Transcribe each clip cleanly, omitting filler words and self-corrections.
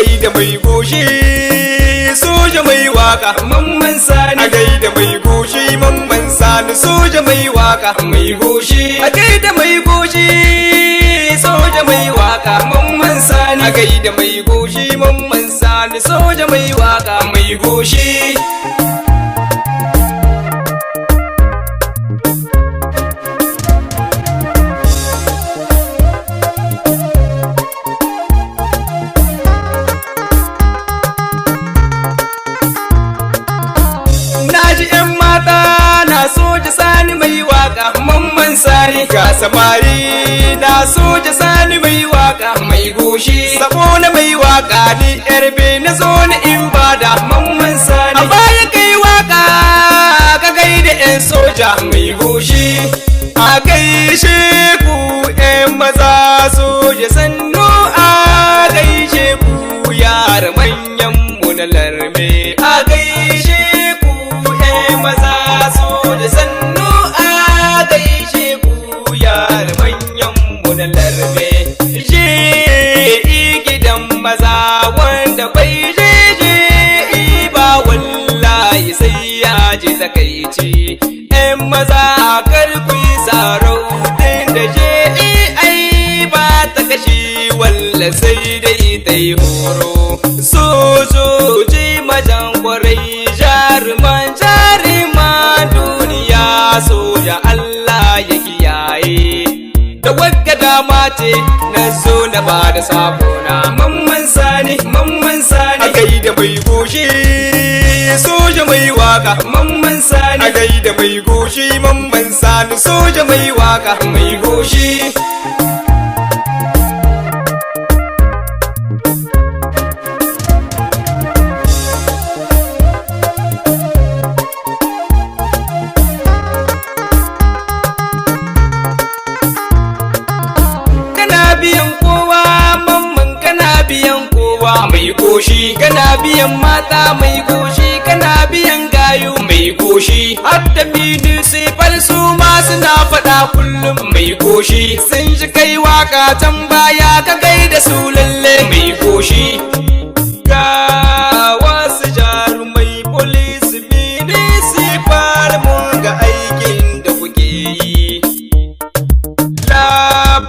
gaida mai goshi soja mai waka Mamman Sani a gaida mai goshi Mamman Sani soja mai waka mai goshi a gaida mai goshi soja mai waka Mamman Sani a gaida mai goshi Mamman Sani soja mai waka mai goshi. Soja Sani mai waka Mamman Sani ga samari na soja Sani mai waka mai goshi sabo na mai waka ni yarbe na zo ni in bada Mamman Sani a baya kai waka ka gaida yan soja mai goshi a gaishe ku yan maza soja sannu a gaishe ku yara manyan mu na larme a gaishe ku yan maza da sannu a gaishe ku yar manyan mu na larme je gidan maza wanda bai je ba wallahi sai ya je takaici ɗan maza karfi sarau din da je ai ba ta kashi walla sai dai ta yi horo sojoji majan kwarai jaruman duniya soja Allah ya kiyaye da wagga dama ce na zo na ba da sabona Mamman Sani a gaida mai goshi soja mai waka Mamman Sani a gaida mai goshi Mamman Sani soja mai waka mai goshi. Mai goshi kana biyan mata mai goshi kana biyan gayu mai goshi hadda municipal su ma suna faɗa kullum mai goshi sun ji kai waka can baya ka gaida su lalle mai goshi ga wasu jarumai police municipal mun ga aikin da kuke yi la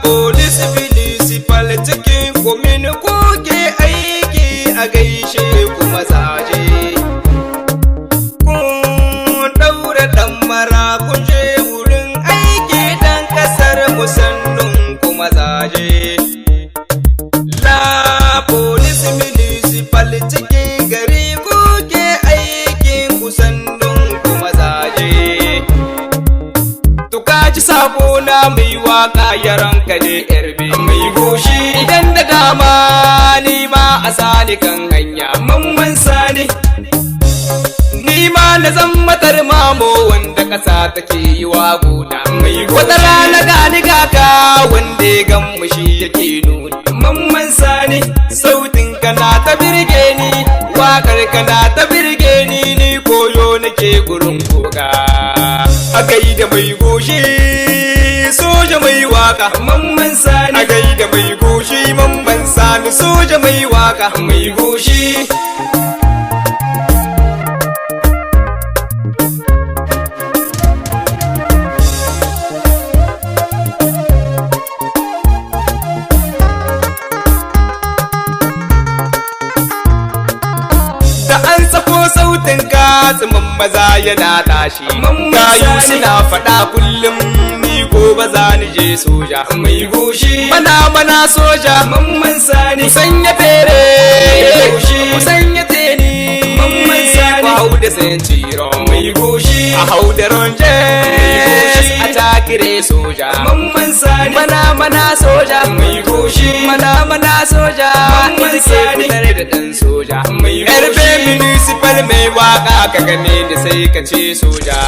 police municipal cikin komin kuke a gaishe ku mazaje kun daura damara kun je wurin aiki dan kasar musannun ku mazaje la police municipal cikin gari kuke aikin ku sannun ku mazaje to kaji sabo na mai waka yaranka ne yarbe mai goshi idan da dama ni ma a sani kan hanya Mamman Sani ni ma na zan matar mamo wanda kasa take yi wa gona mai wata rana gani gaka wanda ya gan mushi yake nuni Mamman Sani sautin kana ta birge ni wakar kana ta birge ni koyo nake gurin koga a gaida mai goshi soja mai waka Mamman Sani a gaida mai goshi Mamman Sani soja mai waka mai goshi. Da an sako sautin katsumin maza yana tashi gayu suna faɗa kullum gobe za ni je soja mai goshi mana soja Mamman Sani sanya fere ku sanya teni Mamman Sani ku hau da sentiro mai goshi a hau da ronje a takire soja Mamman Sani mana soja mai goshi mana soja Mamman Sani tare da dan soja mai goshi yarbe municipal mai waka ka gane da sai ka ce soja.